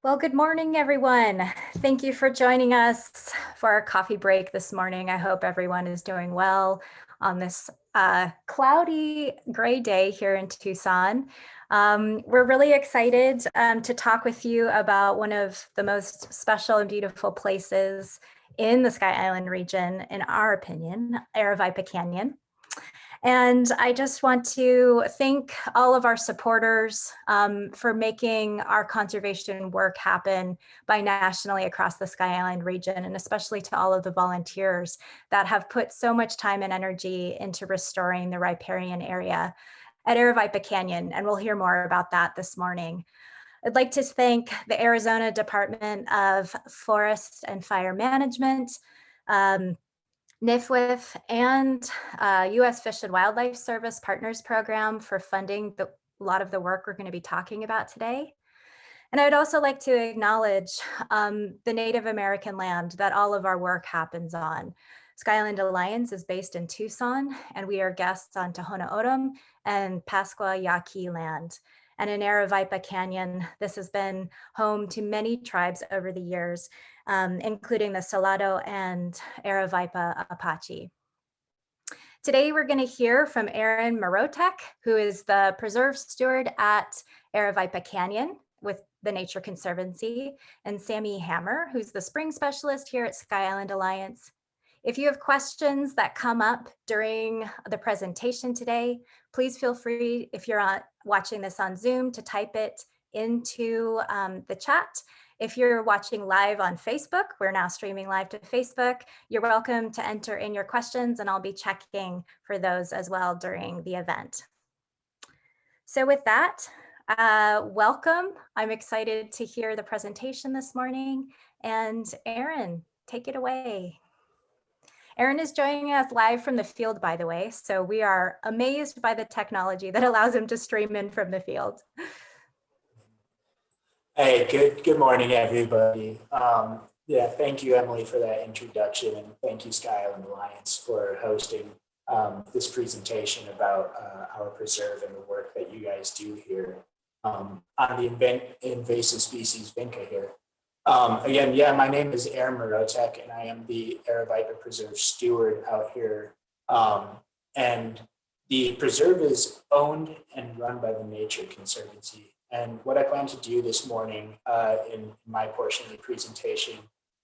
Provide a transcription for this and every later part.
Well, good morning, everyone. Thank you for joining us for our coffee break this morning. I hope everyone is doing well on this cloudy gray day here in Tucson. We're really excited to talk with you about one of the most special and beautiful places in the Sky Island region, in our opinion, Aravaipa Canyon. And I just want to thank all of our supporters for making our conservation work happen nationally across the Sky Island region, and especially to all of the volunteers that have put so much time and energy into restoring the riparian area at Aravaipa Canyon. And we'll hear more about that this morning. I'd like to thank the Arizona Department of Forest and Fire Management, NIFWIF, and U.S. Fish and Wildlife Service Partners Program for funding a lot of the work we're going to be talking about today. And I would also like to acknowledge the Native American land that all of our work happens on. Sky Island Alliance is based in Tucson, and we are guests on Tohono O'odham and Pascua Yaqui land. And in Aravaipa Canyon, this has been home to many tribes over the years, including the Salado and Aravaipa Apache. Today, we're going to hear from Aaron Mrotek, who is the preserve steward at Aravaipa Canyon with the Nature Conservancy, and Sami Hammer, who's the spring specialist here at Sky Island Alliance. If you have questions that come up during the presentation today, please feel free, if you're watching this on Zoom, to type it into the chat. If you're watching live on Facebook, we're now streaming live to Facebook, you're welcome to enter in your questions, and I'll be checking for those as well during the event. So with that, welcome. I'm excited to hear the presentation this morning. And Aaron, take it away. Aaron is joining us live from the field, by the way, so we are amazed by the technology that allows him to stream in from the field. Hey, good morning, everybody. Yeah, thank you, Emily, for that introduction, and thank you, Sky Island Alliance, for hosting this presentation about our preserve and the work that you guys do here on the invasive species Vinca here. Again, yeah, my name is Aaron Mrotek, and I am the Aravaipa Preserve Steward out here. And the preserve is owned and run by the Nature Conservancy. And what I plan to do this morning in my portion of the presentation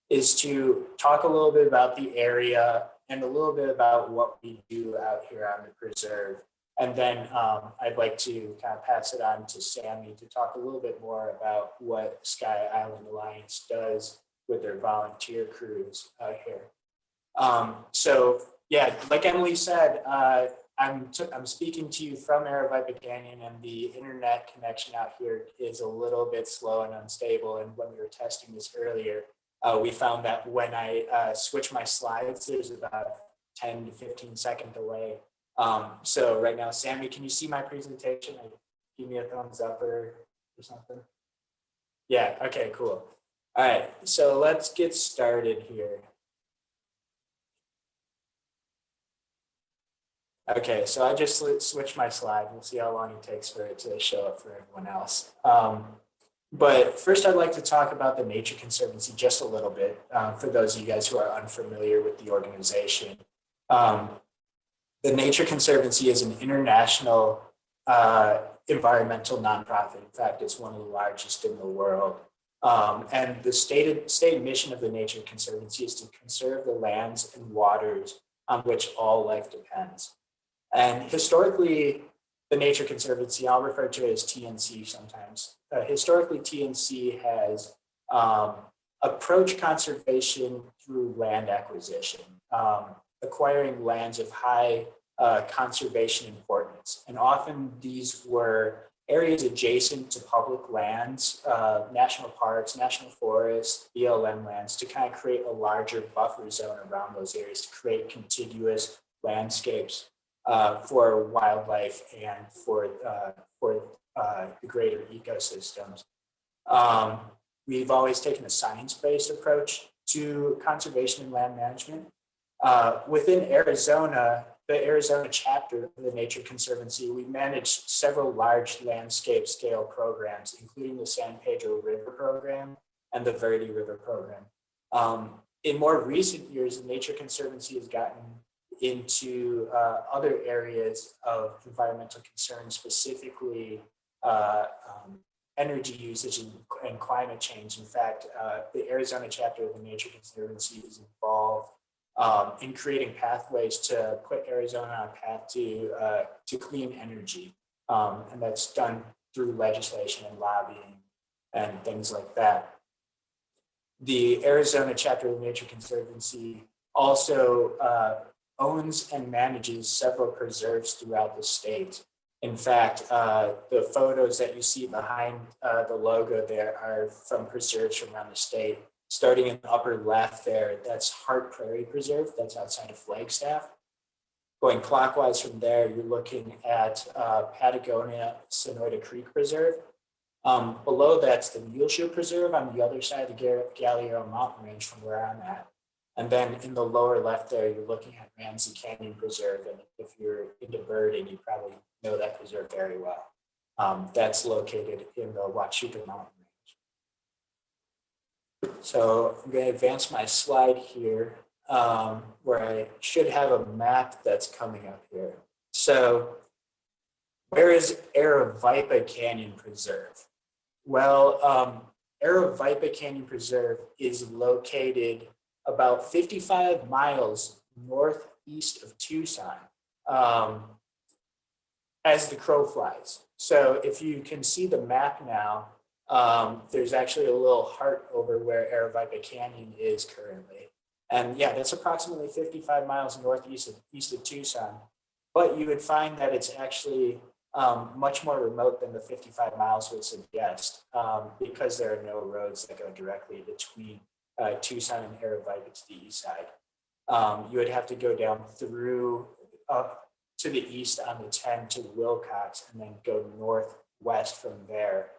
is to talk a little bit about the area and a little bit about what we do out here on the preserve. And then I'd like to kind of pass it on to Sami to talk a little bit more about what Sky Island Alliance does with their volunteer crews out here. So yeah, like Emily said, I'm speaking to you from Aravaipa Canyon, and the internet connection out here is a little bit slow and unstable. And when we were testing this earlier, we found that when I switch my slides, there's about 10 to 15-second delay. So right now, Sami, can you see my presentation? Give me a thumbs up or something. Yeah, okay, cool. All right, so let's get started here. Okay, so I just switched my slide. We'll see how long it takes for it to show up for everyone else. But first, I'd like to talk about the Nature Conservancy just a little bit for those of you guys who are unfamiliar with the organization. The Nature Conservancy is an international environmental nonprofit. In fact, it's one of the largest in the world. And the stated mission of the Nature Conservancy is to conserve the lands and waters on which all life depends. And historically, the Nature Conservancy, I'll refer to it as TNC sometimes. Historically, TNC has approached conservation through land acquisition, acquiring lands of high conservation importance. And often these were areas adjacent to public lands, national parks, national forests, BLM lands, to kind of create a larger buffer zone around those areas to create contiguous landscapes for wildlife and for the greater ecosystems. We've always taken a science-based approach to conservation and land management. Within Arizona, the Arizona chapter of the Nature Conservancy, we manage several large landscape scale programs, including the San Pedro River Program and the Verde River Program. In more recent years, the Nature Conservancy has gotten into other areas of environmental concern, specifically energy usage and climate change. In fact, the Arizona chapter of the Nature Conservancy is involved in creating pathways to put Arizona on a path to clean energy. And that's done through legislation and lobbying and things like that. The Arizona chapter of the Nature Conservancy also owns and manages several preserves throughout the state. In fact, the photos that you see behind the logo there are from preserves from around the state. Starting in the upper left there, that's Hart Prairie Preserve, that's outside of Flagstaff. Going clockwise from there, you're looking at Patagonia Sonoyta Creek Preserve. Below that's the Muleshoe Preserve on the other side of the Galliero Mountain Range from where I'm at. And then in the lower left there, you're looking at Ramsey Canyon Preserve. And if you're into birding, you probably know that preserve very well. That's located in the Huachuca Mountain Range. So I'm going to advance my slide here, where I should have a map that's coming up here. So where is Aravaipa Canyon Preserve? Well, Aravaipa Canyon Preserve is located about 55 miles northeast of Tucson, as the crow flies. So if you can see the map now, there's actually a little heart over where Aravaipa Canyon is currently. And yeah, that's approximately 55 miles northeast of Tucson. But you would find that it's actually much more remote than the 55 miles would suggest, because there are no roads that go directly between Tucson and Aravaipa to the east side. You would have to go down through up to the east on the 10 to Wilcox and then go northwest from there.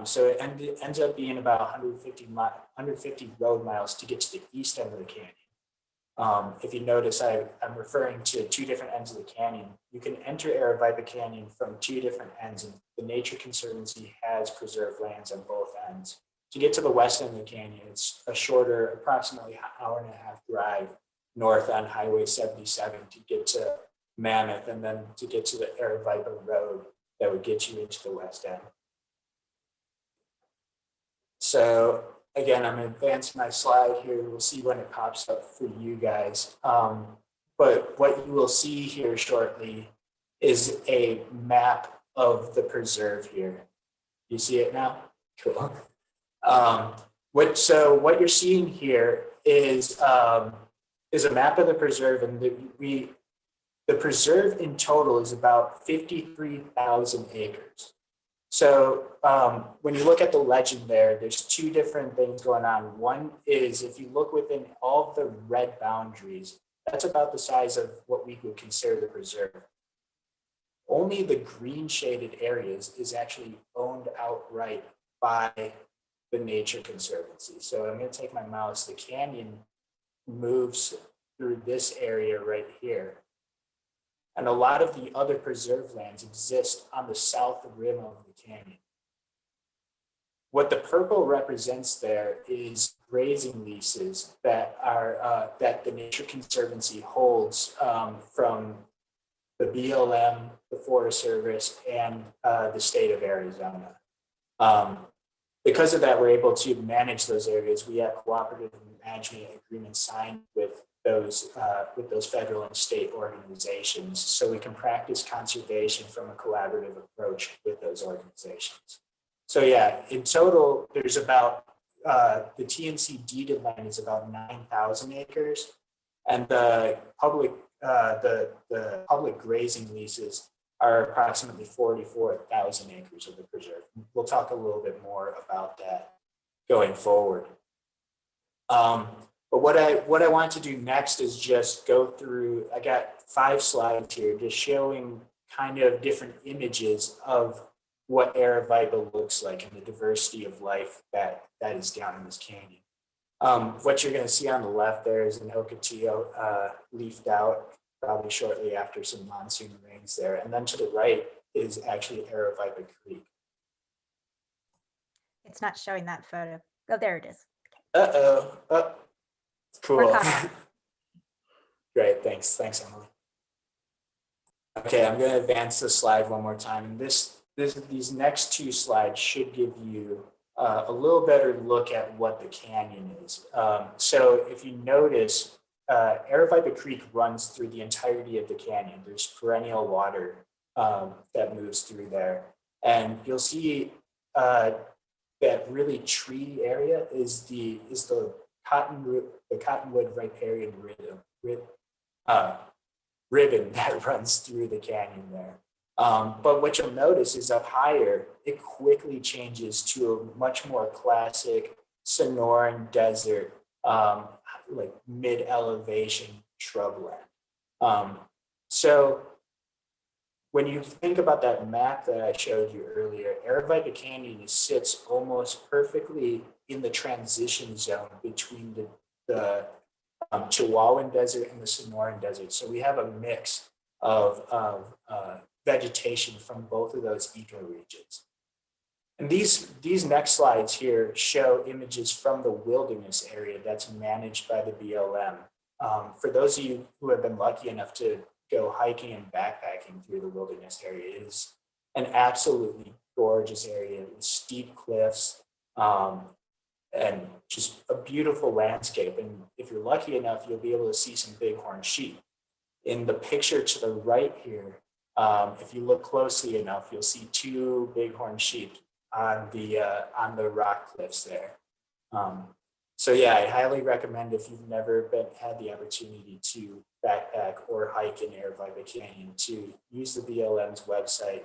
So it ends up being about 150 road miles to get to the east end of the canyon. If you notice, I'm referring to two different ends of the canyon. You can enter Aravaipa Canyon from two different ends, and the Nature Conservancy has preserved lands on both ends. To get to the west end of the canyon, it's a shorter, approximately hour and a half drive north on Highway 77 to get to Mammoth, and then to get to the Aravaipa Road that would get you into the west end. So again, I'm going to advance my slide here. We'll see when it pops up for you guys. But what you will see here shortly is a map of the preserve here. You see it now? Cool. So what you're seeing here is a map of the preserve, and the preserve in total is about 53,000 acres. So when you look at the legend there, there's two different things going on. One is if you look within all of the red boundaries, that's about the size of what we would consider the preserve. Only the green shaded areas is actually owned outright by the Nature Conservancy. So I'm going to take my mouse. The canyon moves through this area right here. And a lot of the other preserve lands exist on the south rim of the canyon. What the purple represents there is grazing leases that are that the Nature Conservancy holds from the BLM, the Forest Service, and the state of Arizona. Because of that, we're able to manage those areas. We have cooperative management agreements signed with those federal and state organizations, so we can practice conservation from a collaborative approach with those organizations. So yeah, in total, there's about the TNC deeded land is about 9,000 acres, and the public grazing leases are approximately 44,000 acres of the preserve. We'll talk a little bit more about that going forward. But what I want to do next is just go through, I got 5 slides here just showing kind of different images of what Aravaipa looks like and the diversity of life that is down in this canyon. What you're going to see on the left there is an ocotillo leafed out. probably shortly after some monsoon rains there. And then to the right is actually Aravaipa Creek. It's not showing that photo. Oh, there it is. Uh-oh. Oh, We're cool. caught up. Great, thanks, Emily. Okay, I'm going to advance the slide one more time. And these next two slides should give you a little better look at what the canyon is. So if you notice, Aravaipa Creek runs through the entirety of the canyon. There's perennial water that moves through there. And you'll see that really tree area is the cottonwood riparian ribbon that runs through the canyon there. But what you'll notice is up higher, it quickly changes to a much more classic Sonoran desert, like mid-elevation shrubland. So when you think about that map that I showed you earlier, Aravaipa Canyon sits almost perfectly in the transition zone between the Chihuahuan Desert and the Sonoran Desert. So we have a mix of vegetation from both of those ecoregions. And these next slides here show images from the wilderness area that's managed by the BLM. For those of you who have been lucky enough to go hiking and backpacking through the wilderness area, it is an absolutely gorgeous area with steep cliffs, and just a beautiful landscape. And if you're lucky enough, you'll be able to see some bighorn sheep. In the picture to the right here, if you look closely enough, you'll see two bighorn sheep on the rock cliffs there. So yeah, I highly recommend, if you've never had the opportunity to backpack or hike in Aravaipa Canyon, to use the BLM's website,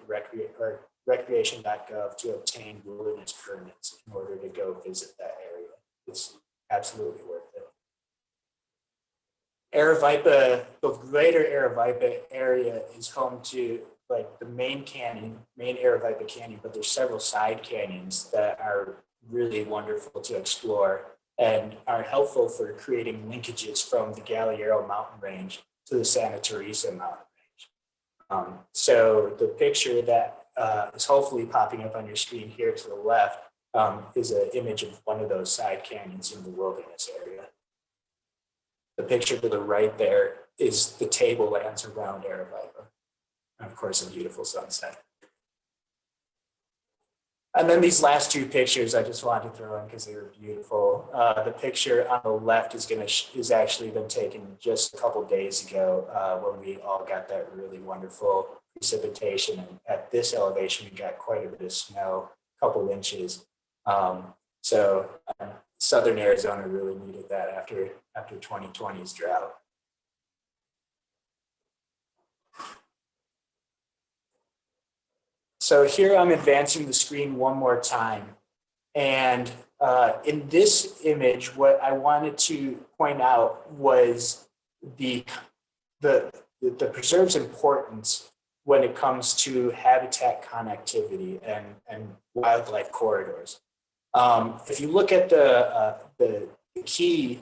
recreation.gov, to obtain wilderness permits in order to go visit that area. It's absolutely worth it. Aravaipa, the greater Aravaipa area is home to like the main Aravaipa Canyon, but there's several side canyons that are really wonderful to explore and are helpful for creating linkages from the Galliero mountain range to the Santa Teresa mountain range. So the picture that is hopefully popping up on your screen here to the left is an image of one of those side canyons in the wilderness area. The picture to the right there is the tablelands around Aravaipa, and of course a beautiful sunset. And then these last two pictures I just wanted to throw in because they were beautiful. The picture on the left is actually been taken just a couple days ago when we all got that really wonderful precipitation. And at this elevation, we got quite a bit of snow, a couple inches. So Southern Arizona really needed that after 2020's drought. So here I'm advancing the screen one more time. And in this image, what I wanted to point out was the preserve's importance when it comes to habitat connectivity and wildlife corridors. If you look at the key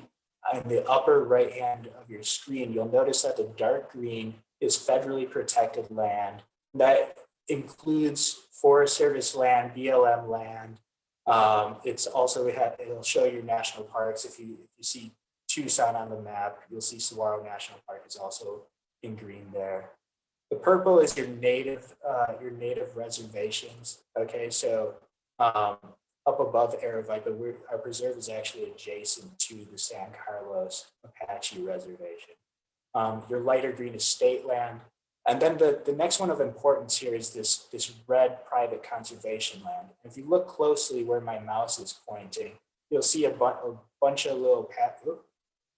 on the upper right hand of your screen, you'll notice that the dark green is federally protected land. That includes Forest Service land, BLM land. It's also, it'll show your national parks. If you see Tucson on the map, you'll see Saguaro National Park is also in green there. The purple is your native reservations. Okay, so up above Aravaipa, our preserve is actually adjacent to the San Carlos Apache Reservation. Your lighter green is state land. And then the next one of importance here is this red private conservation land. If you look closely where my mouse is pointing, you'll see a bunch of little patches.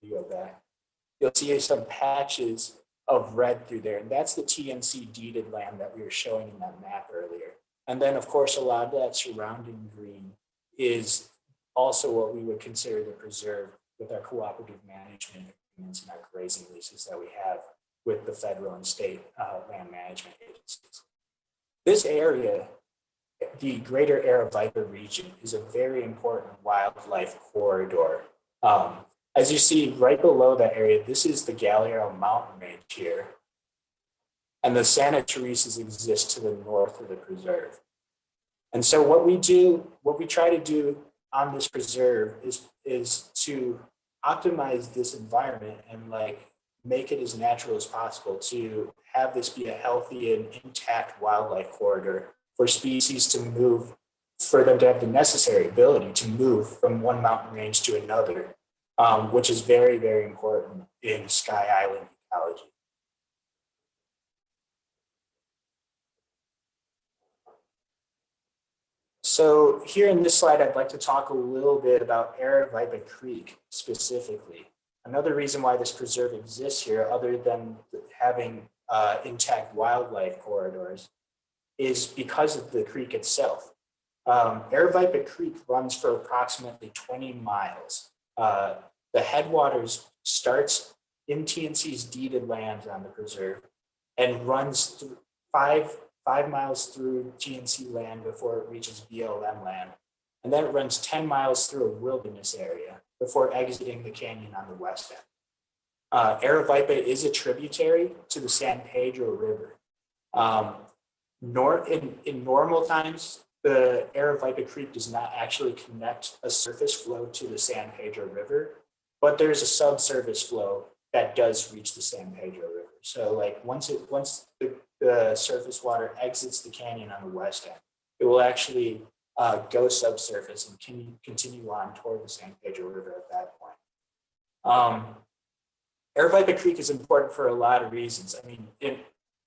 You'll see some patches of red through there, and that's the TNC deeded land that we were showing in that map earlier. And then, of course, a lot of that surrounding green is also what we would consider the preserve with our cooperative management agreements and our grazing leases that we have with the federal and state land management agencies. This area, the greater Aravaipa region, is a very important wildlife corridor. As you see right below that area, this is the Galiero mountain range here. And the Santa Teresa's exist to the north of the preserve. And so what we try to do on this preserve is to optimize this environment and like make it as natural as possible to have this be a healthy and intact wildlife corridor for species to move, for them to have the necessary ability to move from one mountain range to another, which is very, very important in Sky Island ecology. So here in this slide, I'd like to talk a little bit about Aravaipa Creek specifically. Another reason why this preserve exists here, other than having intact wildlife corridors, is because of the creek itself. Aravaipa Creek runs for approximately 20 miles. The headwaters starts in TNC's deeded lands on the preserve and runs through five miles through TNC land before it reaches BLM land. And then it runs 10 miles through a wilderness area before exiting the canyon on the west end. Aravaipa is a tributary to the San Pedro River. In normal times, the Aravaipa Creek does not actually connect a surface flow to the San Pedro River, but there's a subsurface flow that does reach the San Pedro River. So like once the surface water exits the canyon on the west end, it will actually go subsurface and continue on toward the San Pedro River at that point. Aravaipa Creek is important for a lot of reasons. I mean,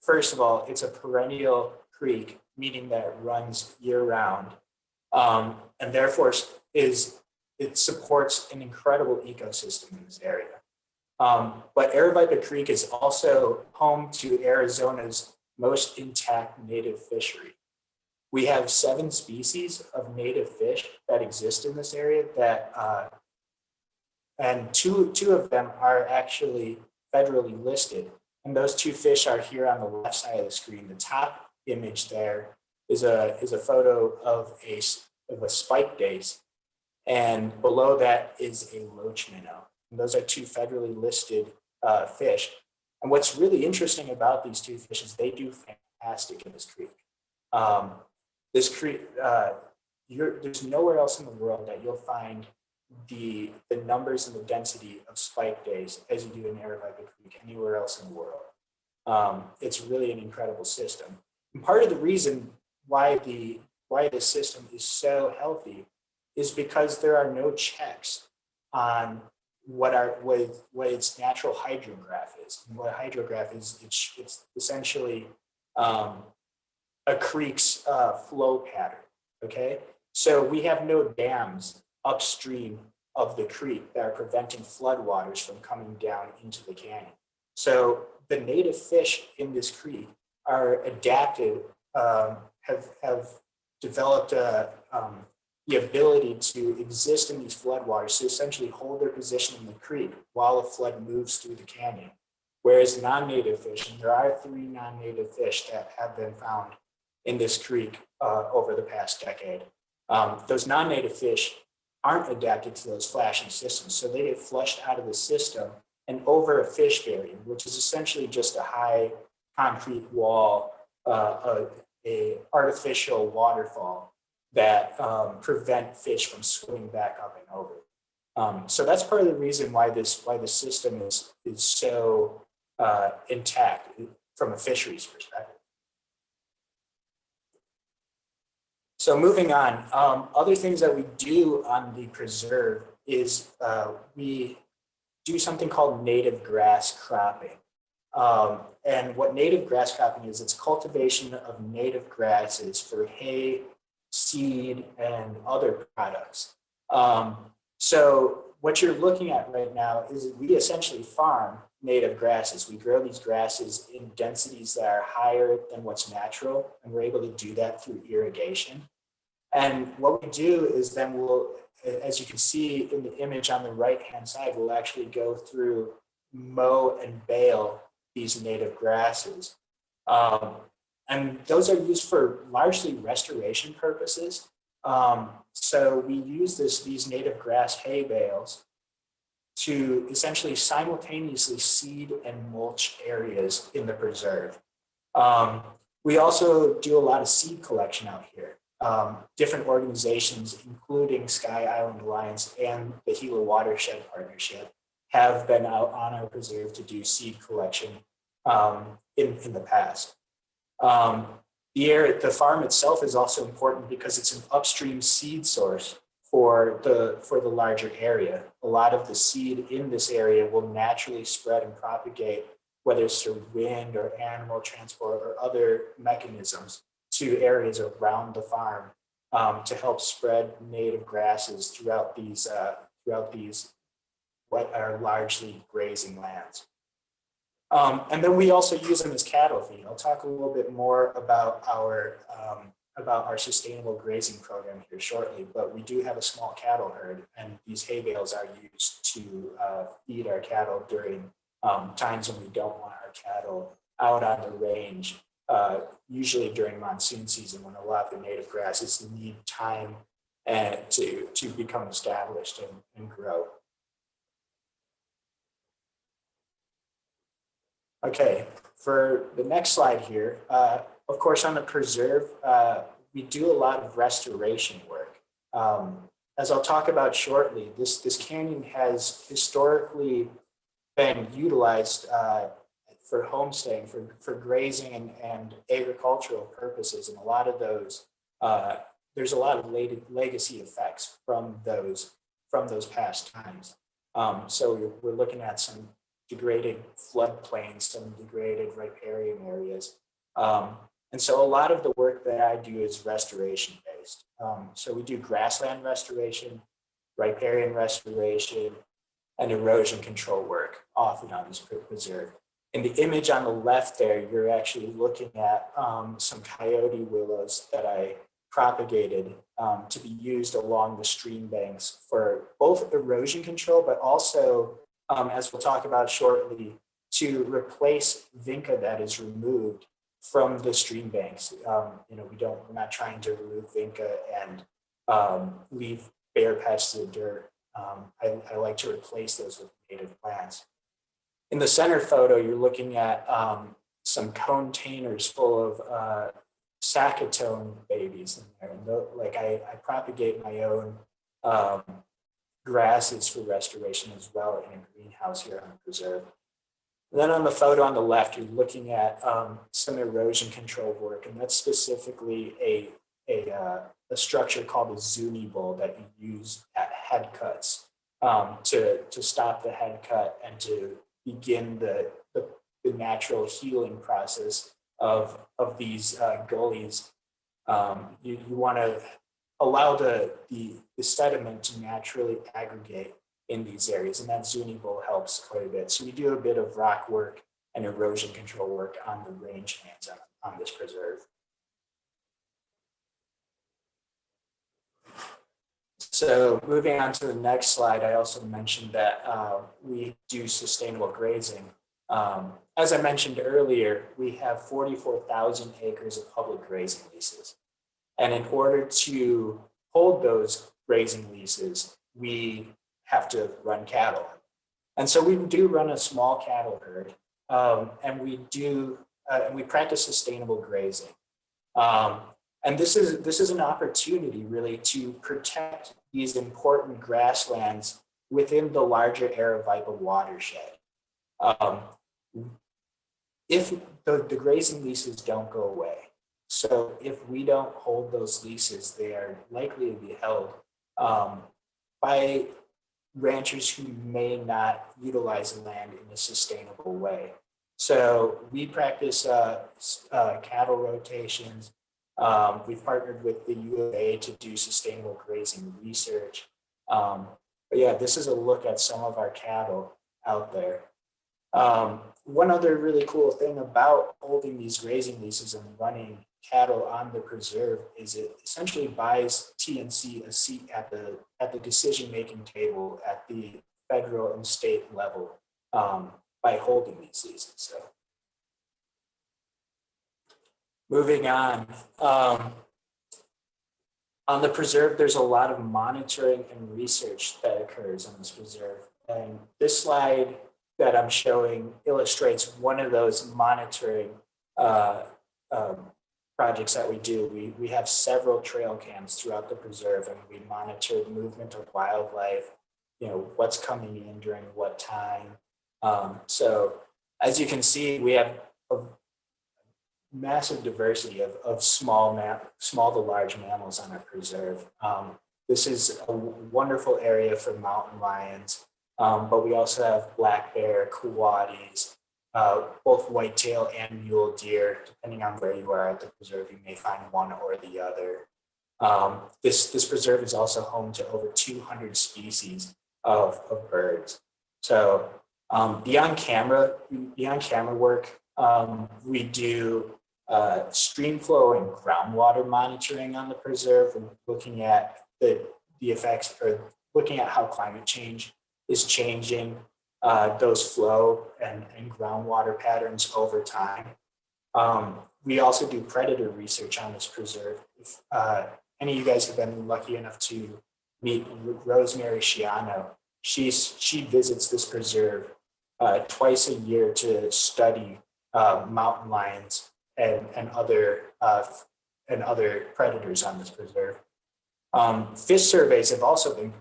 first of all, it's a perennial creek, meaning that it runs year round, and therefore it supports an incredible ecosystem in this area. But Aravaipa Creek is also home to Arizona's most intact native fishery. We have 7 species of native fish that exist in this area and two of them are actually federally listed. And those 2 fish are here on the left side of the screen. The top image there is a photo of a spike dace, and below that is a loach minnow. And those are 2 federally listed fish. And what's really interesting about these 2 fish is they do fantastic in this creek. This creek, there's nowhere else in the world that you'll find the numbers and the density of spike days as you do in Aravaipa Creek anywhere else in the world. It's really an incredible system. And part of the reason why this system is so healthy is because there are no checks on what its natural hydrograph is. And what a hydrograph is, it's essentially a creek's flow pattern. Okay, so we have no dams upstream of the creek that are preventing floodwaters from coming down into the canyon. So the native fish in this creek are adapted, have developed the ability to exist in these floodwaters to essentially hold their position in the creek while a flood moves through the canyon. Whereas non-native fish, and there are 3 non-native fish that have been found in this creek over the past decade, those non-native fish aren't adapted to those flashing systems. So they get flushed out of the system and over a fish barrier, which is essentially just a high concrete wall, a artificial waterfall that prevent fish from swimming back up and over. So that's part of the reason why the system is so intact from a fisheries perspective. So moving on, other things that we do on the preserve is we do something called native grass cropping. And what native grass cropping is, it's cultivation of native grasses for hay, seed, and other products. So what you're looking at right now is we essentially farm native grasses. We grow these grasses in densities that are higher than what's natural, and we're able to do that through irrigation. And what we do is then we'll, as you can see in the image on the right-hand side, we'll actually go through, mow and bale these native grasses. And those are used for largely restoration purposes. So we use these native grass hay bales to essentially simultaneously seed and mulch areas in the preserve. We also do a lot of seed collection out here. Different organizations, including Sky Island Alliance and the Gila Watershed Partnership, have been out on our preserve to do seed collection in the past. The farm itself is also important because it's an upstream seed source for the larger area. A lot of the seed in this area will naturally spread and propagate, whether it's through wind or animal transport or other mechanisms, to areas around the farm to help spread native grasses throughout these what are largely grazing lands. And then we also use them as cattle feed. I'll talk a little bit more about our sustainable grazing program here shortly, but we do have a small cattle herd, and these hay bales are used to feed our cattle during times when we don't want our cattle out on the range, usually during monsoon season when a lot of the native grasses need time to become established and grow. Okay, for the next slide here, of course, on the preserve, we do a lot of restoration work. As I'll talk about shortly, this canyon has historically been utilized for homesteading, for grazing and agricultural purposes, and a lot of those, there's a lot of legacy effects from those past times. So we're looking at some degraded floodplains, some degraded riparian areas. And so a lot of the work that I do is restoration based. So we do grassland restoration, riparian restoration, and erosion control work often on this preserve. In the image on the left there, you're actually looking at some coyote willows that I propagated to be used along the stream banks for both erosion control, but also, as we'll talk about shortly, to replace Vinca that is removed from the stream banks. We're not trying to remove Vinca and leave bare patches of dirt. I like to replace those with native plants. In the center photo, you're looking at some containers full of saccatone babies in there. And I propagate my own grasses for restoration as well in a greenhouse here on the preserve. And then on the photo on the left, you're looking at some erosion control work, and that's specifically a structure called a Zuni bowl that you use at head cuts to stop the head cut and to begin the natural healing process of these gullies. You want to allow the sediment to naturally aggregate in these areas, and that Zuni bowl helps quite a bit. So we do a bit of rock work and erosion control work on the rangelands on this preserve. So moving on to the next slide, I also mentioned that we do sustainable grazing. As I mentioned earlier, we have 44,000 acres of public grazing leases. And in order to hold those grazing leases, we have to run cattle. And so we do run a small cattle herd, and we practice sustainable grazing. And this is an opportunity really to protect these important grasslands within the larger Aravaipa watershed. If the grazing leases don't go away, so if we don't hold those leases, they are likely to be held by ranchers who may not utilize the land in a sustainable way. So we practice cattle rotations. We've partnered with the U of A to do sustainable grazing research. But yeah, this is a look at some of our cattle out there. One other really cool thing about holding these grazing leases and running cattle on the preserve is it essentially buys TNC a seat at the decision-making table at the federal and state level by holding these leases. So moving on the preserve, there's a lot of monitoring and research that occurs on this preserve. And this slide that I'm showing illustrates one of those monitoring projects that we do. We have several trail cams throughout the preserve, and we monitor the movement of wildlife, what's coming in during what time. So as you can see, we have a massive diversity of small to large mammals on our preserve. This is a wonderful area for mountain lions, but we also have black bear, coyotes, both whitetail and mule deer. Depending on where you are at the preserve, you may find one or the other. This preserve is also home to over 200 species of birds. So beyond camera work, we do stream flow and groundwater monitoring on the preserve, and looking at the effects, or looking at how climate change is changing those flow and groundwater patterns over time. We also do predator research on this preserve. If any of you guys have been lucky enough to meet Rosemary Shiano, she visits this preserve twice a year to study mountain lions and other predators on this preserve. Fish surveys have also been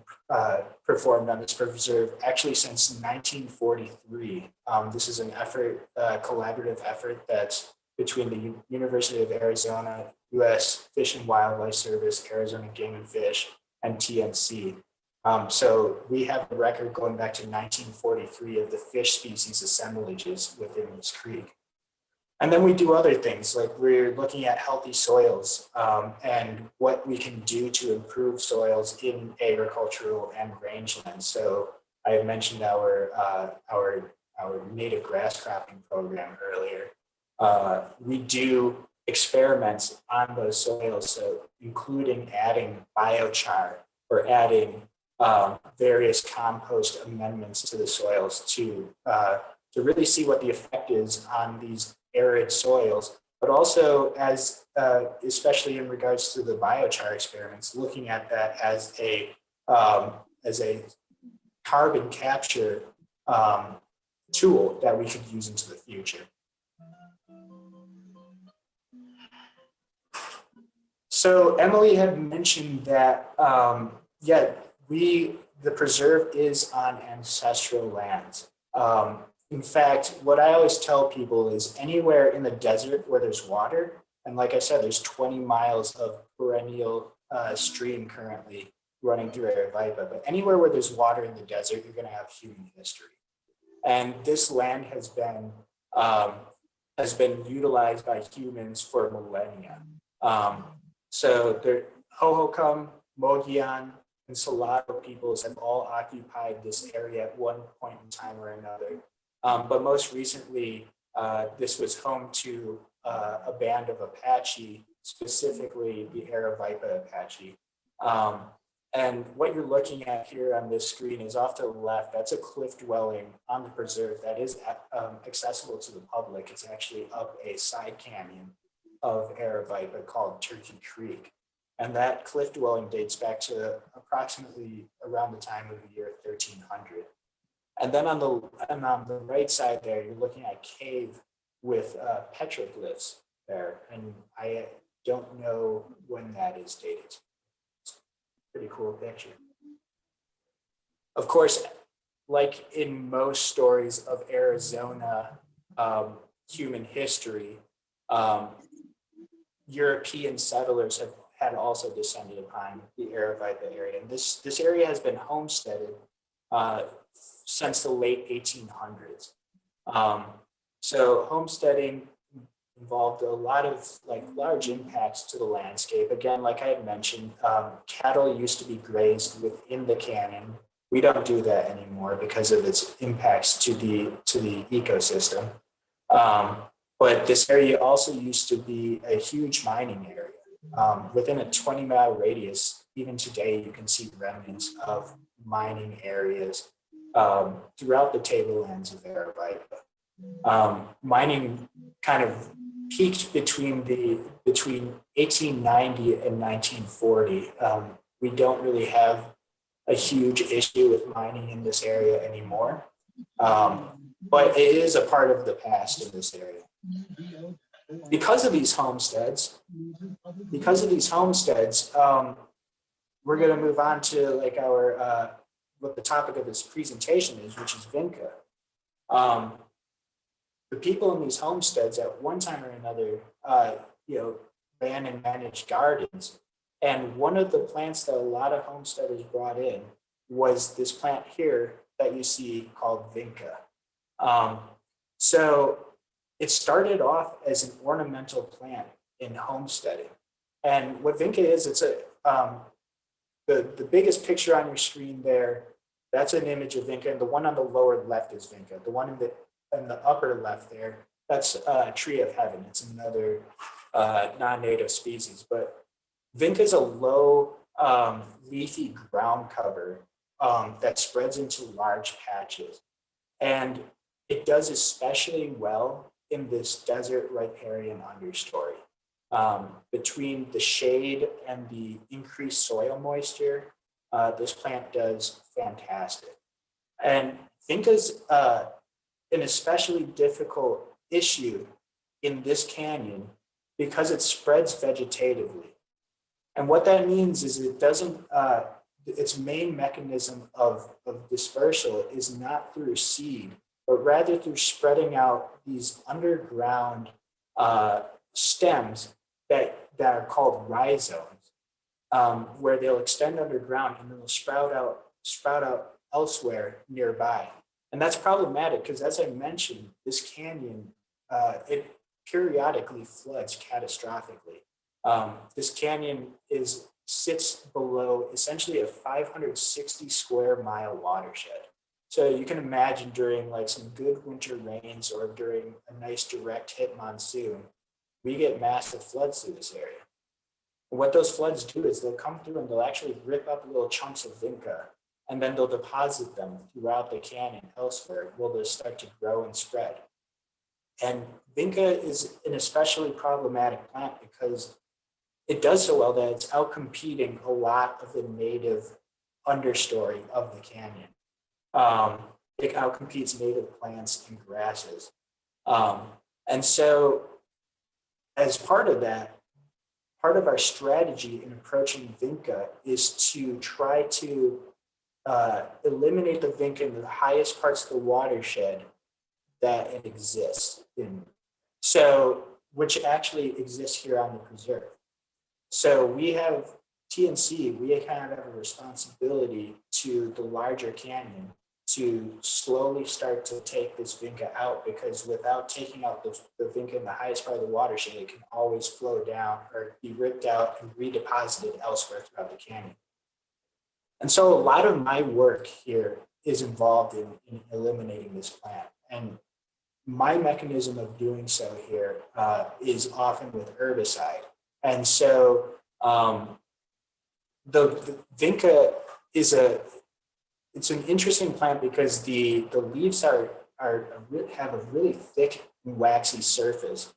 performed on this preserve actually since 1943. This is an effort, collaborative effort that's between the University of Arizona, U.S. Fish and Wildlife Service, Arizona Game and Fish, and TNC. So we have a record going back to 1943 of the fish species assemblages within this creek. And then we do other things, like we're looking at healthy soils and what we can do to improve soils in agricultural and rangeland. So I mentioned our native grass cropping program earlier. We do experiments on those soils, so including adding biochar or adding various compost amendments to the soils to really see what the effect is on these arid soils, but also as especially in regards to the biochar experiments, looking at that as a carbon capture tool that we could use into the future. So Emily had mentioned that the preserve is on ancestral lands. In fact, what I always tell people is anywhere in the desert where there's water, and like I said, there's 20 miles of perennial stream currently running through Aravaipa, but anywhere where there's water in the desert, you're going to have human history. And this land has been utilized by humans for millennia. So the Hohokam, Mogollon, and Salado peoples have all occupied this area at one point in time or another. But most recently, this was home to a band of Apache, specifically the Aravaipa Apache. And what you're looking at here on this screen is off to the left. That's a cliff dwelling on the preserve that is accessible to the public. It's actually up a side canyon of Aravaipa called Turkey Creek. And that cliff dwelling dates back to approximately around the time of the year 1300. And then on the right side there, you're looking at a cave with petroglyphs there. And I don't know when that is dated. It's a pretty cool picture. Of course, like in most stories of Arizona human history, European settlers had also descended upon the Aravaipa area. And this area has been homesteaded since the late 1800s. So homesteading involved a lot of large impacts to the landscape. Again, like I had mentioned, cattle used to be grazed within the canyon. We don't do that anymore because of its impacts to the ecosystem. But this area also used to be a huge mining area. Within a 20-mile radius, even today, you can see remnants of mining areas throughout the tablelands of Aravaipa. Mining kind of peaked between 1890 and 1940. We don't really have a huge issue with mining in this area anymore. But it is a part of the past in this area. Because of these homesteads, we're going to move on to like our what the topic of this presentation is, which is Vinca. The people in these homesteads at one time or another, ran and managed gardens. And one of the plants that a lot of homesteaders brought in was this plant here that you see called Vinca. So it started off as an ornamental plant in homesteading. And what Vinca is, it's the biggest picture on your screen there, that's an image of Vinca, and the one on the lower left is Vinca. The one in the upper left there, that's a tree of heaven. It's another non-native species, but Vinca is a low leafy ground cover that spreads into large patches. And it does especially well in this desert riparian understory. Between the shade and the increased soil moisture, this plant does fantastic. And Vinca's an especially difficult issue in this canyon because it spreads vegetatively. And what that means is it doesn't, its main mechanism of dispersal is not through seed, but rather through spreading out these underground stems that are called rhizomes, where they'll extend underground and then they'll sprout out elsewhere nearby. And that's problematic because, as I mentioned, this canyon, it periodically floods catastrophically. This canyon sits below essentially a 560 square mile watershed. So you can imagine during like some good winter rains or during a nice direct hit monsoon, we get massive floods through this area. And what those floods do is they'll come through and they'll actually rip up little chunks of Vinca, and then they'll deposit them throughout the canyon elsewhere where they'll start to grow and spread. And Vinca is an especially problematic plant because it does so well that it's outcompeting a lot of the native understory of the canyon. It outcompetes native plants and grasses. And so as part of that, part of our strategy in approaching Vinca is to try to eliminate the Vinca in the highest parts of the watershed that it exists in. So, which actually exists here on the preserve. So we have TNC, we kind of have a responsibility to the larger canyon to slowly start to take this Vinca out, because without taking out the Vinca in the highest part of the watershed, it can always flow down or be ripped out and redeposited elsewhere throughout the canyon. And so a lot of my work here is involved in eliminating this plant. And my mechanism of doing so here is often with herbicide. And so the Vinca it's an interesting plant because the leaves have a really thick and waxy surface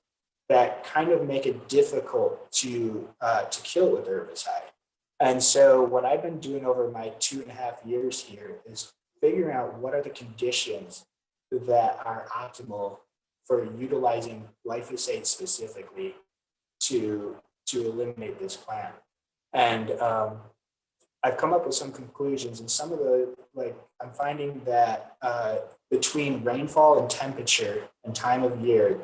that kind of make it difficult to kill with herbicide. And so what I've been doing over my 2.5 years here is figuring out what are the conditions that are optimal for utilizing glyphosate specifically to eliminate this plant. And I've come up with some conclusions, and some of I'm finding that between rainfall and temperature and time of year,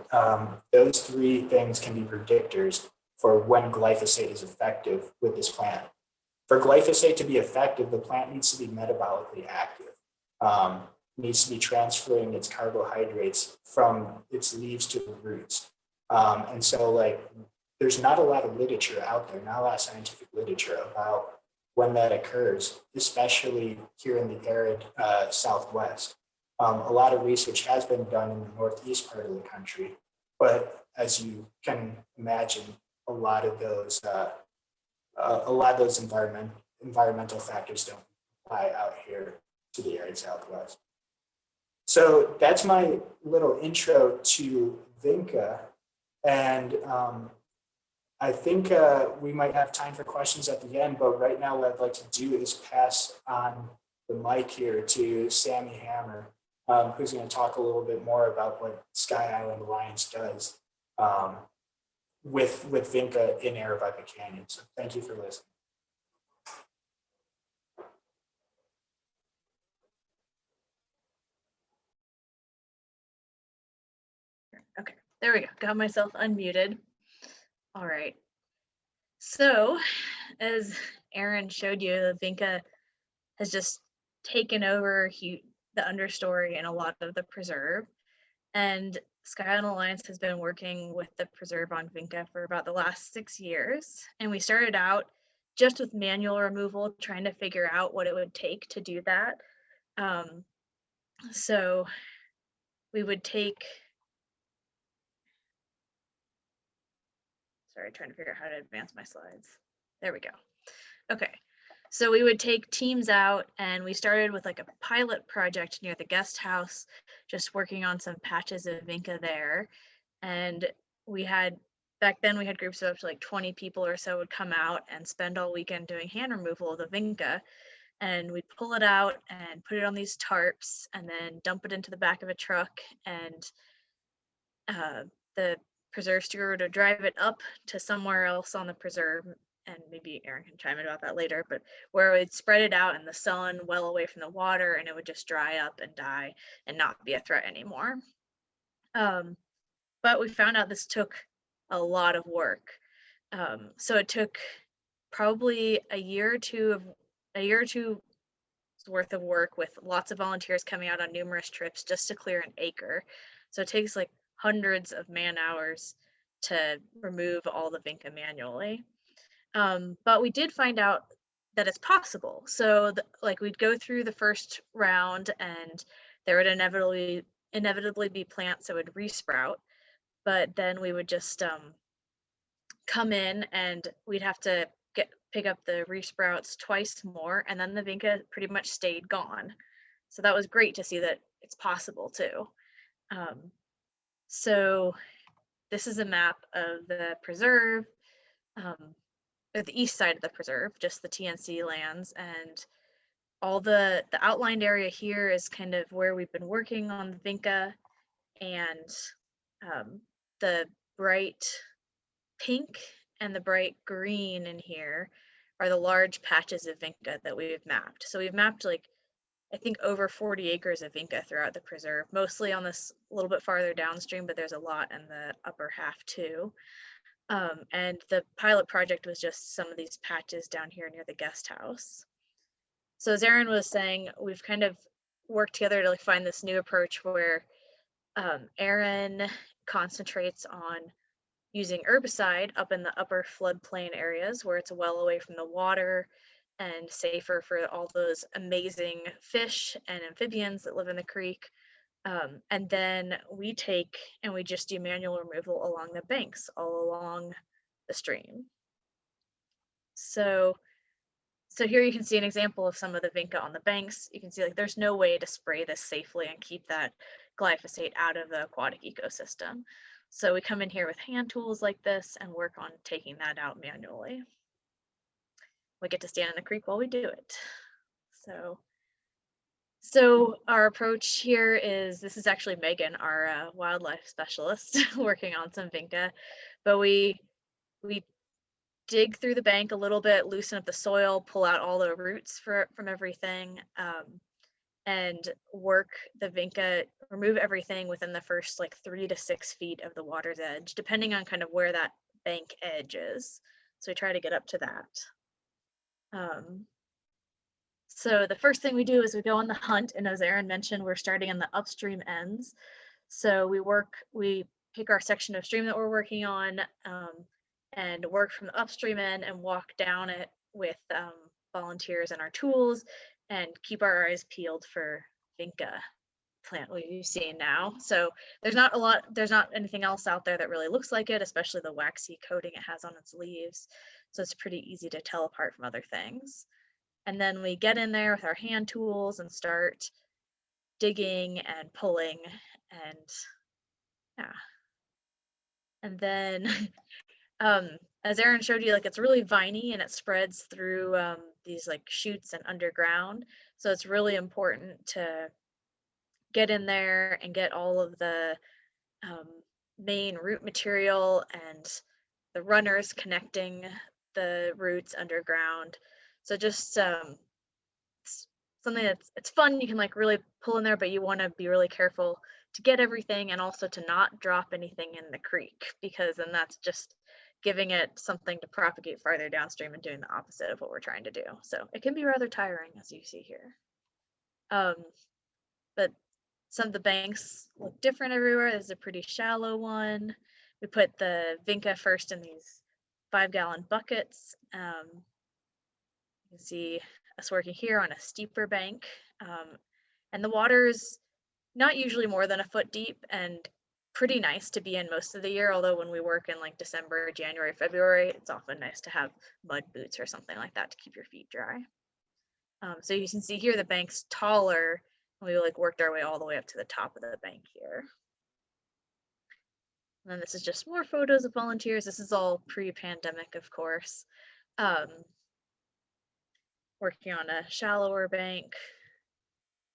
those three things can be predictors for when glyphosate is effective with this plant. For glyphosate to be effective, the plant needs to be metabolically active, needs to be transferring its carbohydrates from its leaves to the roots. And so there's not a lot of literature out there, not a lot of scientific literature about when that occurs, especially here in the arid Southwest. A lot of research has been done in the Northeast part of the country, but as you can imagine, a lot of those environmental factors don't apply out here to the arid Southwest. So that's my little intro to Vinca. And I think we might have time for questions at the end, but right now what I'd like to do is pass on the mic here to Sami Hammer, who's going to talk a little bit more about what Sky Island Alliance does with Vinca in Aravaipa Canyon. So thank you for listening. Okay, there we go. Got myself unmuted. All right. So, as Aaron showed you, the Vinca has just taken over the understory and a lot of the preserve. And Sky Island Alliance has been working with the preserve on Vinca for about the last 6 years. And we started out just with manual removal, trying to figure out what it would take to do that. So we would take, sorry, trying to figure out how to advance my slides. There we go. Okay, so we would take teams out, and we started with like a pilot project near the guest house, just working on some patches of Vinca there. And we had, back then we had groups of up to like 20 people or so would come out and spend all weekend doing hand removal of the Vinca. And we'd pull it out and put it on these tarps and then dump it into the back of a truck, and the preserve steward would drive it up to somewhere else on the preserve, and maybe Aaron can chime in about that later, but where we'd spread it out in the sun well away from the water, and it would just dry up and die and not be a threat anymore. But we found out this took a lot of work. So it took probably a year or two worth of work, with lots of volunteers coming out on numerous trips just to clear an acre. So it takes like hundreds of man hours to remove all the Vinca manually. But we did find out that it's possible. So like we'd go through the first round, and there would inevitably be plants that would resprout, but then we would just come in and we'd have to pick up the resprouts twice more, and then the Vinca pretty much stayed gone. So that was great to see that it's possible too. So this is a map of the preserve, at the east side of the preserve, just the TNC lands, and all the outlined area here is kind of where we've been working on the Vinca, and the bright pink and the bright green in here are the large patches of Vinca that we've mapped. So we've mapped like, I think, over 40 acres of Vinca throughout the preserve, mostly on this a little bit farther downstream, but there's a lot in the upper half too. And the pilot project was just some of these patches down here near the guest house. So as Aaron was saying, we've kind of worked together to like find this new approach where Aaron concentrates on using herbicide up in the upper floodplain areas where it's well away from the water and safer for all those amazing fish and amphibians that live in the creek. And then we take and we just do manual removal along the banks, all along the stream. So here you can see an example of some of the Vinca on the banks. You can see like there's no way to spray this safely and keep that glyphosate out of the aquatic ecosystem. So we come in here with hand tools like this and work on taking that out manually. We get to stand in the creek while we do it. So our approach here is, this is actually Megan, our wildlife specialist, working on some Vinca, but we dig through the bank a little bit, loosen up the soil, pull out all the roots from everything, and work the Vinca, remove everything within the first like 3 to 6 feet of the water's edge, depending on kind of where that bank edge is. So we try to get up to that. So the first thing we do is we go on the hunt, and as Aaron mentioned, we're starting in the upstream ends. So we pick our section of stream that we're working on, and work from the upstream end and walk down it with volunteers and our tools, and keep our eyes peeled for Vinca plant we've seen now. So there's not anything else out there that really looks like it, especially the waxy coating it has on its leaves. So it's pretty easy to tell apart from other things. And then we get in there with our hand tools and start digging and pulling, and yeah. And then as Aaron showed you, like it's really viney and it spreads through these like shoots and underground. So it's really important to get in there and get all of the um, main root material and the runners connecting the roots underground. So just something it's fun. You can like really pull in there, but you want to be really careful to get everything and also to not drop anything in the creek, because then that's just giving it something to propagate farther downstream and doing the opposite of what we're trying to do. So it can be rather tiring, as you see here. But some of the banks look different everywhere. There's a pretty shallow one. We put the Vinca first in these 5-gallon buckets. You can see us working here on a steeper bank. And the water's not usually more than a foot deep and pretty nice to be in most of the year. Although when we work in like December, January, February, it's often nice to have mud boots or something like that to keep your feet dry. So you can see here the bank's taller. We like worked our way all the way up to the top of the bank here. And then this is just more photos of volunteers. This is all pre-pandemic, of course. Working on a shallower bank.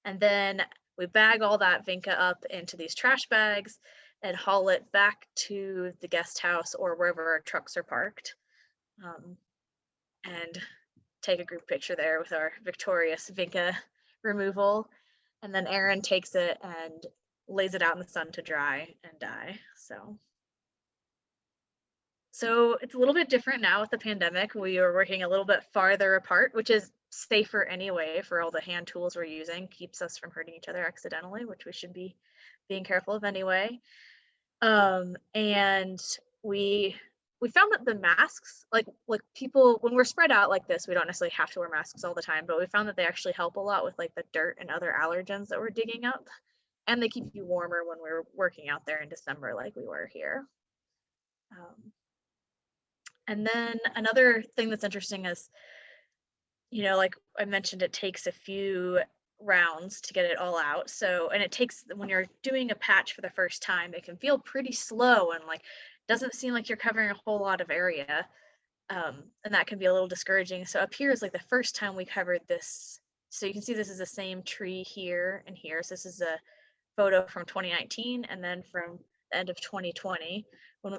And then we bag all that Vinca up into these trash bags and haul it back to the guest house or wherever our trucks are parked. And take a group picture there with our victorious Vinca removal. And then Aaron takes it and lays it out in the sun to dry and die. So it's a little bit different now with the pandemic. We are working a little bit farther apart, which is safer anyway for all the hand tools we're using, keeps us from hurting each other accidentally, which we should be being careful of anyway. And we found that the masks, like people, when we're spread out like this, we don't necessarily have to wear masks all the time, but we found that they actually help a lot with like the dirt and other allergens that we're digging up. And they keep you warmer when we're working out there in December like we were here. And then another thing that's interesting is, you know, like I mentioned, it takes a few rounds to get it all out. So, and it takes, when you're doing a patch for the first time, it can feel pretty slow and like doesn't seem like you're covering a whole lot of area. And that can be a little discouraging. So up here is like the first time we covered this. So you can see this is the same tree here and here. So this is a photo from 2019 and then from the end of 2020.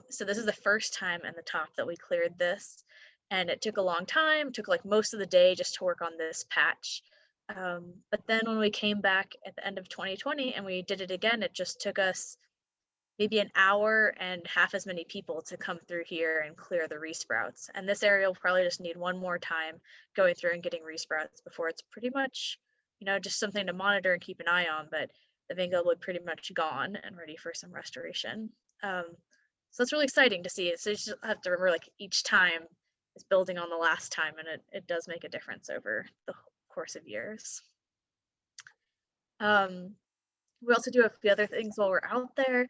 So this is the first time in the top that we cleared this, and it took a long time. It took like most of the day just to work on this patch. But then when we came back at the end of 2020 and we did it again, it just took us maybe an hour and half as many people to come through here and clear the resprouts. And this area will probably just need one more time going through and getting resprouts before it's pretty much, you know, just something to monitor and keep an eye on. But the Vinca will be pretty much gone and ready for some restoration. So it's really exciting to see it. So you just have to remember, like each time is building on the last time, and it does make a difference over the course of years. We also do a few other things while we're out there.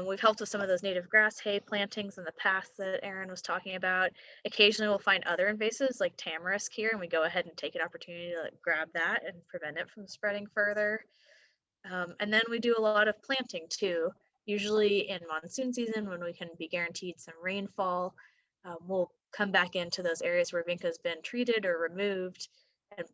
We've helped with some of those native grass hay plantings in the past that Aaron was talking about. Occasionally we'll find other invasives like tamarisk here, and we go ahead and take an opportunity to like grab that and prevent it from spreading further. And then we do a lot of planting too. Usually in monsoon season, when we can be guaranteed some rainfall, we'll come back into those areas where Vinca's been treated or removed and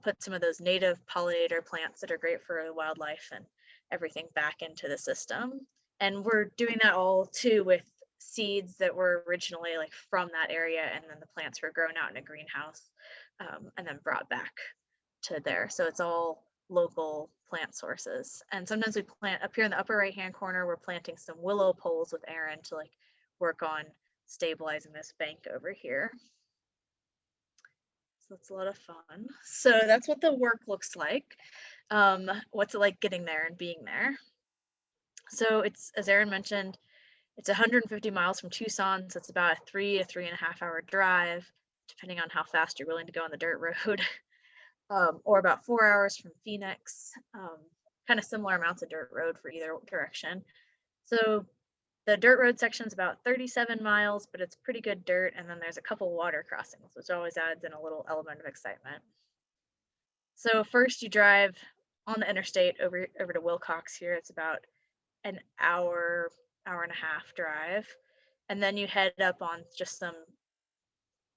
put some of those native pollinator plants that are great for the wildlife and everything back into the system. And we're doing that all too with seeds that were originally like from that area, and then the plants were grown out in a greenhouse and then brought back to there. So it's all local plant sources. And sometimes we plant up here in the upper right hand corner, we're planting some willow poles with Aaron to like work on stabilizing this bank over here. So it's a lot of fun. So that's what the work looks like. What's it like getting there and being there? So it's, as Aaron mentioned, it's 150 miles from Tucson, so it's about a 3 to 3.5 hour drive, depending on how fast you're willing to go on the dirt road. Or about 4 hours from Phoenix, kind of similar amounts of dirt road for either direction. So the dirt road section is about 37 miles, but it's pretty good dirt. And then there's a couple water crossings, which always adds in a little element of excitement. So first you drive on the interstate over to Wilcox here. It's about an hour and a half drive. and then you head up on just some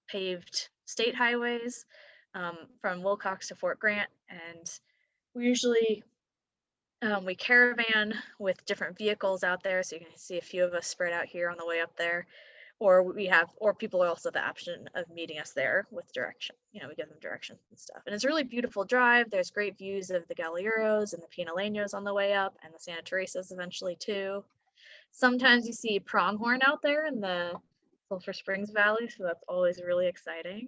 paved state highways from Wilcox to Fort Grant, and we usually we caravan with different vehicles out there, so you can see a few of us spread out here on the way up there, or people are also the option of meeting us there with direction. You know, we give them directions and stuff, and it's a really beautiful drive. There's great views of the Galleros and the Pinaleños on the way up, and the Santa Teresas eventually too. Sometimes you see pronghorn out there in the Sulphur Springs Valley, so that's always really exciting.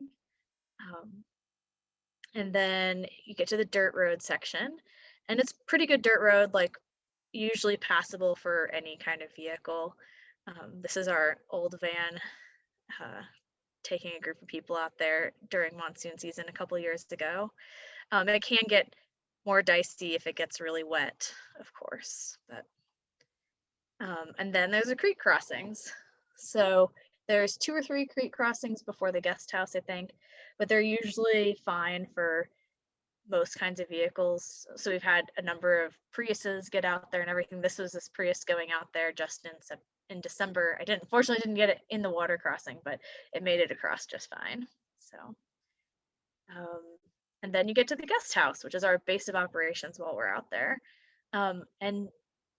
And then you get to the dirt road section, and it's pretty good dirt road, like usually passable for any kind of vehicle. This is our old van taking a group of people out there during monsoon season a couple years ago. It can get more dicey if it gets really wet, of course. But and then there's the creek crossings. So there's 2 or 3 creek crossings before the guest house, I think, but they're usually fine for most kinds of vehicles. So we've had a number of Priuses get out there and everything. This was this Prius going out there just in December. Unfortunately didn't get it in the water crossing, but it made it across just fine. So, and then you get to the guest house, which is our base of operations while we're out there. And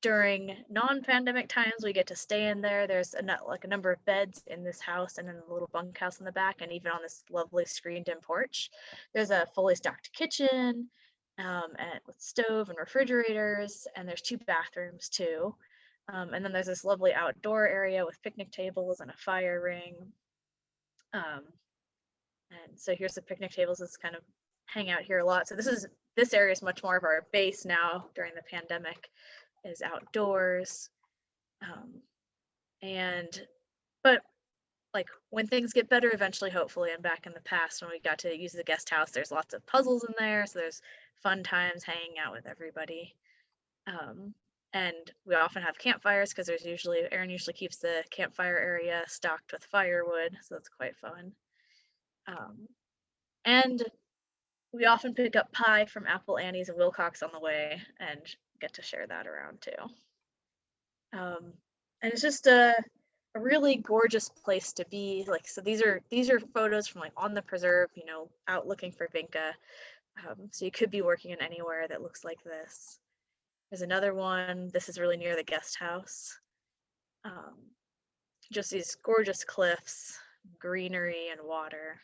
during non-pandemic times, we get to stay in there. There's a number of beds in this house and in the little bunkhouse in the back, and even on this lovely screened-in porch. There's a fully stocked kitchen and with stove and refrigerators, and there's 2 bathrooms too. And then there's this lovely outdoor area with picnic tables and a fire ring. And so here's the picnic tables. It's kind of hang out here a lot. So this area is much more of our base now during the pandemic, is outdoors. But like when things get better eventually, hopefully, and back in the past when we got to use the guest house, there's lots of puzzles in there, so there's fun times hanging out with everybody. And we often have campfires because Aaron usually keeps the campfire area stocked with firewood, so that's quite fun. And we often pick up pie from Apple Annie's and Wilcox on the way and get to share that around too. And it's just a really gorgeous place to be. Like, so these are photos from like on the preserve, you know, out looking for Vinca. So you could be working in anywhere that looks like this. There's another one. This is really near the guest house. Just these gorgeous cliffs, greenery, and water.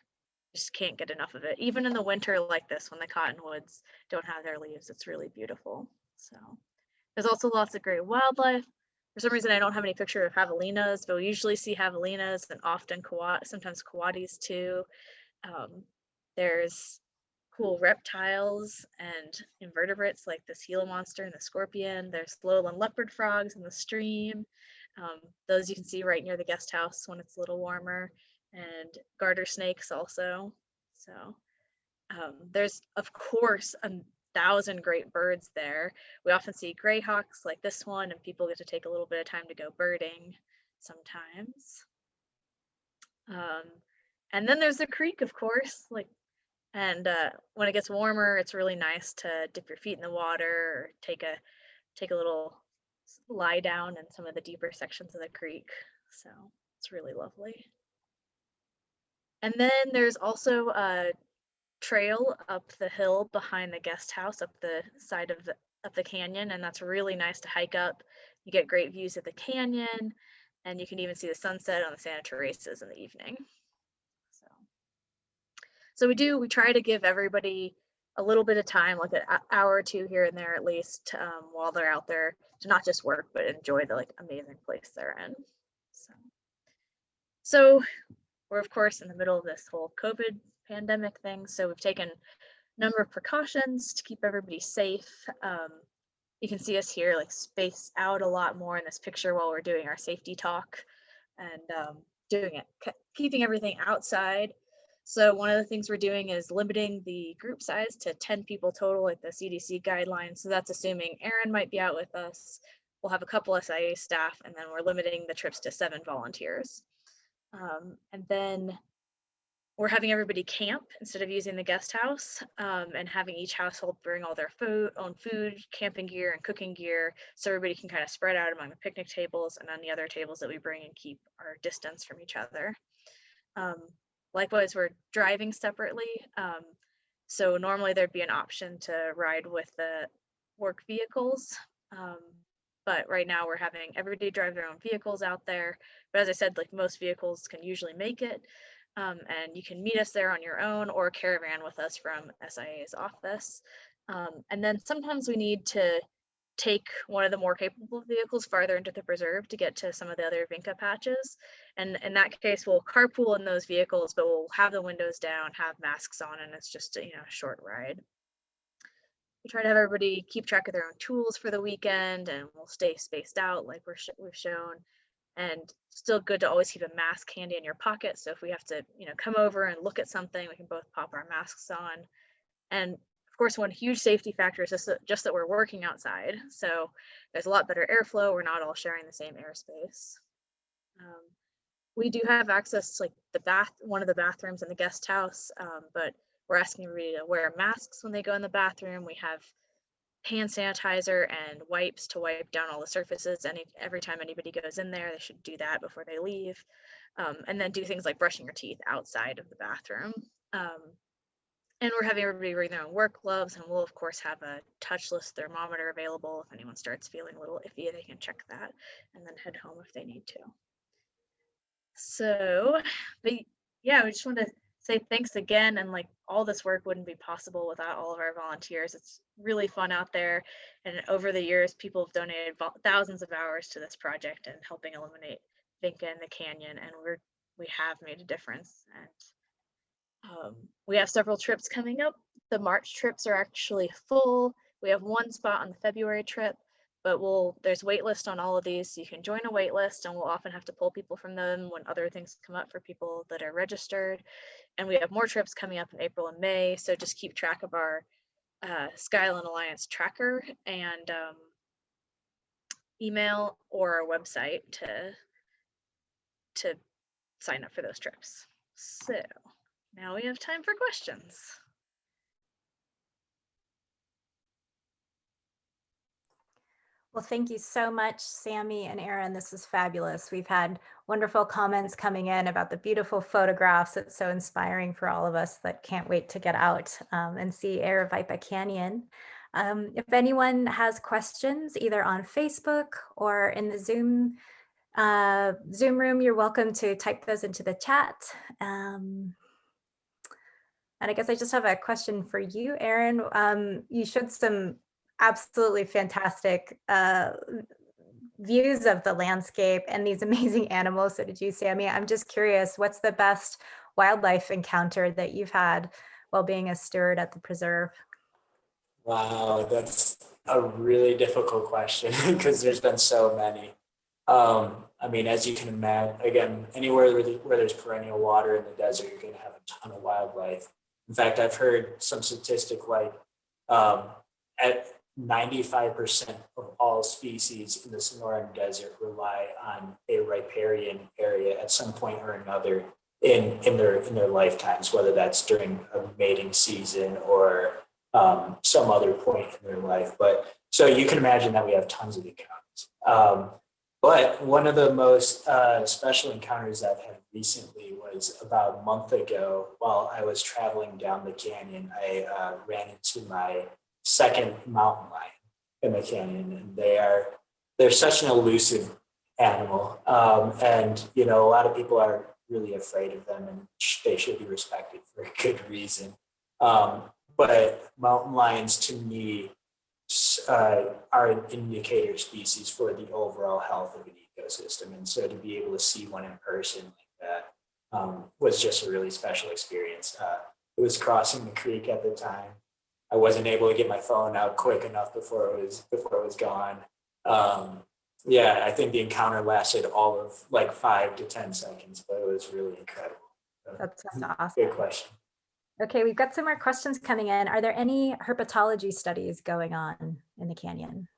Just can't get enough of it. Even in the winter like this, when the cottonwoods don't have their leaves, it's really beautiful. So there's also lots of great wildlife. For some reason, I don't have any picture of javelinas, but we usually see javelinas and often sometimes coatis too. There's cool reptiles and invertebrates like this Gila monster and the scorpion. There's lowland leopard frogs in the stream. Those you can see right near the guest house when it's a little warmer, and garter snakes also. So there's, of course, 1,000 great birds there. We often see greyhawks like this one, and people get to take a little bit of time to go birding sometimes. And then there's the creek, of course, and when it gets warmer, it's really nice to dip your feet in the water or take a little lie down in some of the deeper sections of the creek. So it's really lovely. And then there's also a trail up the hill behind the guest house, up the side of the canyon, and that's really nice to hike up. You get great views of the canyon, and you can even see the sunset on the Santa Teresas in the evening. So we try to give everybody a little bit of time, like an hour or 2 here and there at least, while they're out there, to not just work but enjoy the amazing place they're in. So we're of course in the middle of this whole COVID pandemic thing, so we've taken a number of precautions to keep everybody safe. You can see us here spaced out a lot more in this picture while we're doing our safety talk, and keeping everything outside. So one of the things we're doing is limiting the group size to 10 people total, like the CDC guidelines. So that's assuming Aaron might be out with us. We'll have a couple SIA staff, and then we're limiting the trips to 7 volunteers. And then we're having everybody camp instead of using the guest house, and having each household bring all their own food, camping gear, and cooking gear, so everybody can kind of spread out among the picnic tables and on the other tables that we bring and keep our distance from each other. Likewise, we're driving separately. So normally there'd be an option to ride with the work vehicles. But right now we're having everybody drive their own vehicles out there. But as I said, like most vehicles can usually make it. And you can meet us there on your own or caravan with us from SIA's office. And then sometimes we need to take one of the more capable vehicles farther into the preserve to get to some of the other Vinca patches. And in that case, we'll carpool in those vehicles, but we'll have the windows down, have masks on, and it's just a short ride. We try to have everybody keep track of their own tools for the weekend, and we'll stay spaced out like we've shown. And still good to always keep a mask handy in your pocket. So if we have to, come over and look at something, we can both pop our masks on. And of course, one huge safety factor is just that we're working outside. So there's a lot better airflow. We're not all sharing the same airspace. We do have access to one of the bathrooms in the guest house, but we're asking everybody to wear masks when they go in the bathroom. We have hand sanitizer and wipes to wipe down all the surfaces. Every time anybody goes in there, they should do that before they leave. And then do things like brushing your teeth outside of the bathroom. And we're having everybody bring their own work gloves, and we'll of course have a touchless thermometer available. If anyone starts feeling a little iffy, they can check that and then head home if they need to. So, but yeah, we just want to say thanks again, and all this work wouldn't be possible without all of our volunteers. It's really fun out there, and over the years people have donated thousands of hours to this project and helping eliminate Vinca in the canyon, and we have made a difference. And we have several trips coming up. The March trips are actually full. We have one spot on the February trip, but there's wait list on all of these, so you can join a wait list, and we'll often have to pull people from them when other things come up for people that are registered. And we have more trips coming up in April and May, so just keep track of our Skyline Alliance tracker and email or our website to sign up for those trips. So now we have time for questions. Well, thank you so much, Sami and Aaron. This was fabulous. We've had wonderful comments coming in about the beautiful photographs. It's so inspiring for all of us that can't wait to get out and see Aravaipa Canyon. If anyone has questions, either on Facebook or in the Zoom room, you're welcome to type those into the chat. And I guess I just have a question for you, Aaron. You showed some absolutely fantastic views of the landscape and these amazing animals. So did you, Sami? I'm just curious, what's the best wildlife encounter that you've had while being a steward at the preserve? Wow, that's a really difficult question because there's been so many. I mean, as you can imagine, again, anywhere where there's perennial water in the desert, you're going to have a ton of wildlife. In fact, I've heard some statistic like at 95% of all species in the Sonoran Desert rely on a riparian area at some point or another in their lifetimes, whether that's during a mating season or some other point in their life. But so you can imagine that we have tons of encounters. But one of the most special encounters I've had recently was about a month ago while I was traveling down the canyon. I ran into my second mountain lion in the canyon, and they're such an elusive animal. And a lot of people are really afraid of them, and they should be respected for a good reason. But mountain lions, to me, are an indicator species for the overall health of an ecosystem. And so to be able to see one in person like that was just a really special experience. It was crossing the creek at the time. I wasn't able to get my phone out quick enough before it was gone. Yeah, I think the encounter lasted all of 5 to 10 seconds, but it was really incredible. That's awesome. Good question. Okay, we've got some more questions coming in. Are there any herpetology studies going on in the canyon?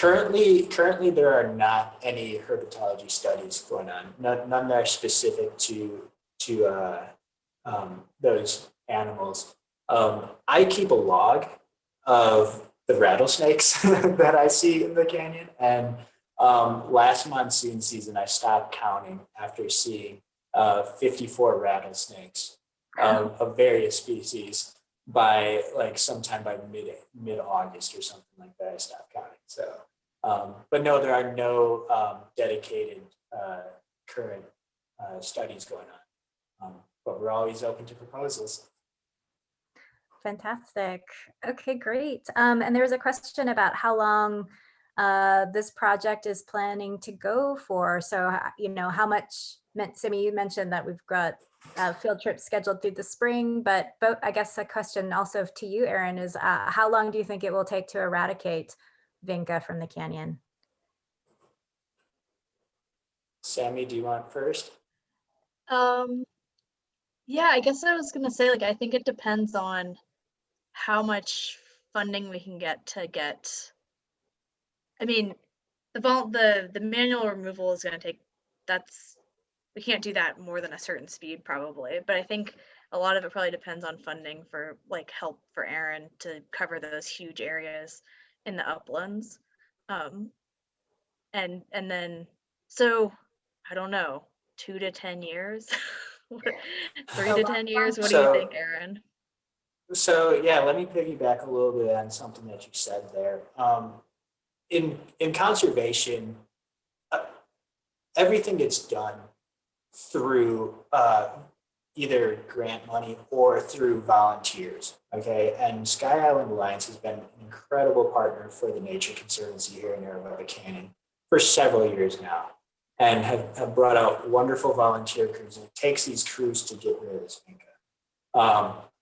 Currently, there are not any herpetology studies going on. None that are specific to those animals. I keep a log of the rattlesnakes that I see in the canyon, and last monsoon season, I stopped counting after seeing 54 rattlesnakes of various species by like sometime by mid August or something like that. I stopped counting. So, but no, there are no dedicated current studies going on. But we're always open to proposals. Fantastic. Okay, great. And there was a question about how long this project is planning to go for. So, you know, how much, Sami, you mentioned that we've got field trips scheduled through the spring, but I guess a question also to you, Erin, is how long do you think it will take to eradicate Vinca from the canyon? Sami, do you want first? Yeah, I guess I was gonna say, like, I think it depends on how much funding we can get. I mean, the manual removal is gonna take, we can't do that more than a certain speed probably, but I think a lot of it probably depends on funding for like help for Erin to cover those huge areas in the uplands. And then, so I don't know, 2 to 10 years, 3 to 10 years. What do you think, Erin? So yeah, let me piggyback a little bit on something that you said there. In conservation, everything gets done through either grant money or through volunteers. Okay, and Sky Island Alliance has been an incredible partner for the Nature Conservancy here in Aravaipa Canyon for several years now, and have brought out wonderful volunteer crews. And it takes these crews to get rid of this Vinca.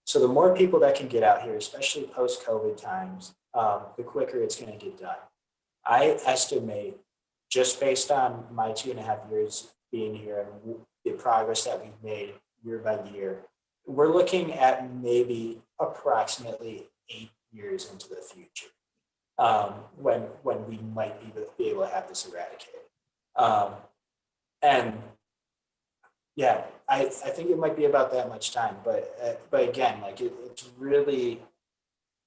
So the more people that can get out here, especially post-COVID times, the quicker it's going to get done. I estimate, just based on my 2.5 years being here and the progress that we've made year by year, we're looking at maybe approximately 8 years into the future when we might be able to have this eradicated. And yeah, I think it might be about that much time, but again, like it's really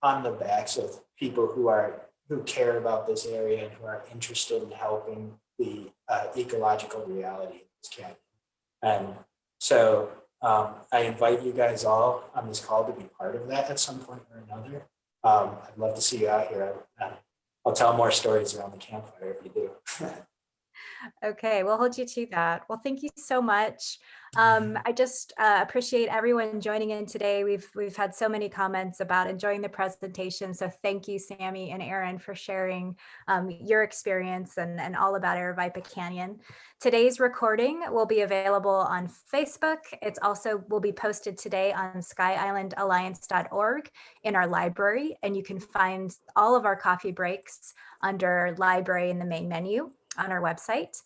on the backs of people who care about this area and who are interested in helping the ecological reality of this canyon. And so I invite you guys all on this call to be part of that at some point or another. I'd love to see you out here. I'll tell more stories around the campfire if you do. Okay, we'll hold you to that. Well, thank you so much. I just appreciate everyone joining in today. We've had so many comments about enjoying the presentation. So thank you, Sami and Erin, for sharing your experience and all about Aravaipa Canyon. Today's recording will be available on Facebook. It's also will be posted today on skyislandalliance.org in our library, and you can find all of our coffee breaks under library in the main menu on our website.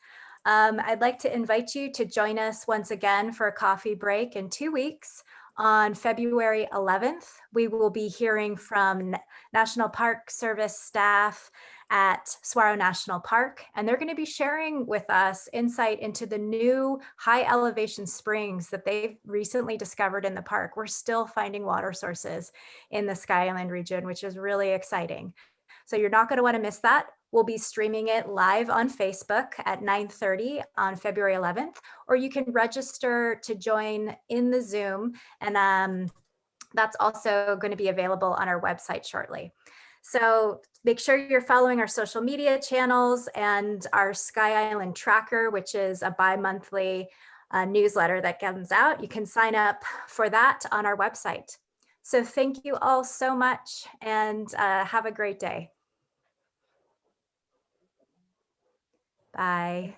I'd like to invite you to join us once again for a coffee break in 2 weeks. On February 11th, we will be hearing from National Park Service staff at Saguaro National Park, and they're going to be sharing with us insight into the new high elevation springs that they've recently discovered in the park. We're still finding water sources in the Sky Island region, which is really exciting. So you're not going to want to miss that. We'll be streaming it live on Facebook at 9:30 on February 11th, or you can register to join in the Zoom, and that's also going to be available on our website shortly. So make sure you're following our social media channels and our Sky Island tracker, which is a bi-monthly newsletter that comes out. You can sign up for that on our website. So thank you all so much, and have a great day. Bye.